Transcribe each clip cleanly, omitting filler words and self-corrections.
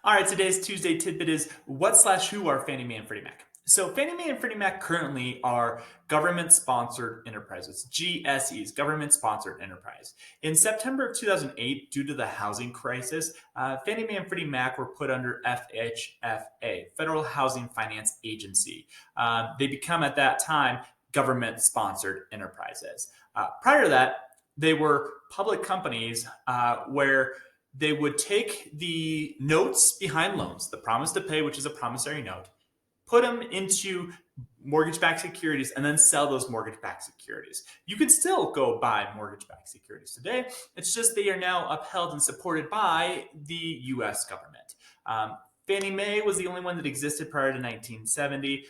All right, today's Tuesday tidbit is what/who are Fannie Mae and Freddie Mac? So Fannie Mae and Freddie Mac currently are government-sponsored enterprises, GSEs, government-sponsored enterprise. In September of 2008, due to the housing crisis, Fannie Mae and Freddie Mac were put under FHFA, Federal Housing Finance Agency. They become at that time government-sponsored enterprises. Prior to that, they were public companies where they would take the notes behind loans, the promise to pay, which is a promissory note, put them into mortgage-backed securities, and then sell those mortgage-backed securities. You could still go buy mortgage-backed securities today. It's just they are now upheld and supported by the U.S. government. Fannie Mae was the only one that existed prior to 1970.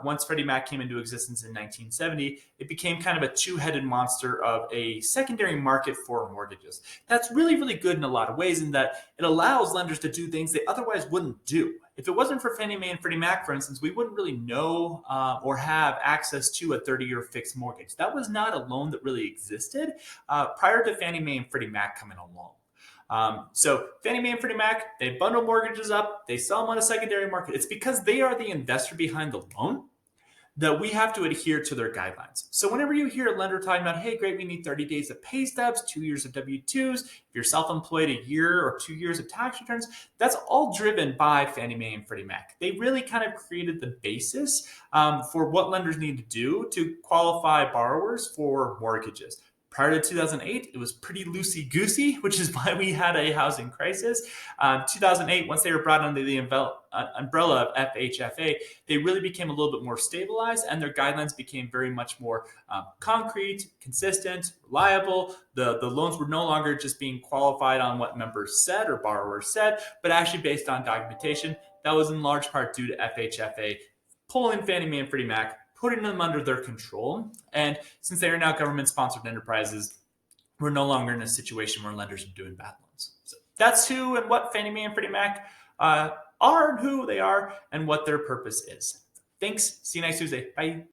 Once Freddie Mac came into existence in 1970, it became kind of a two-headed monster of a secondary market for mortgages. That's really, really good in a lot of ways in that it allows lenders to do things they otherwise wouldn't do. If it wasn't for Fannie Mae and Freddie Mac, for instance, we wouldn't really know or have access to a 30-year fixed mortgage. That was not a loan that really existed prior to Fannie Mae and Freddie Mac coming along. So Fannie Mae and Freddie Mac, they bundle mortgages up, they sell them on a secondary market. It's because they are the investor behind the loan that we have to adhere to their guidelines. So whenever you hear a lender talking about, hey, great, we need 30 days of pay stubs, 2 years of W-2s, if you're self-employed, a year or 2 years of tax returns, that's all driven by Fannie Mae and Freddie Mac. They really kind of created the basis for what lenders need to do to qualify borrowers for mortgages. Prior to 2008, it was pretty loosey-goosey, which is why we had a housing crisis. 2008, once they were brought under the umbrella of FHFA, they really became a little bit more stabilized, and their guidelines became very much more concrete, consistent, reliable. The loans were no longer just being qualified on what members said or borrowers said, but actually based on documentation. That was in large part due to FHFA pulling Fannie Mae and Freddie Mac, putting them under their control. And since they are now government-sponsored enterprises, we're no longer in a situation where lenders are doing bad loans. So that's who and what Fannie Mae and Freddie Mac are and who they are and what their purpose is. Thanks. See you next Tuesday. Bye.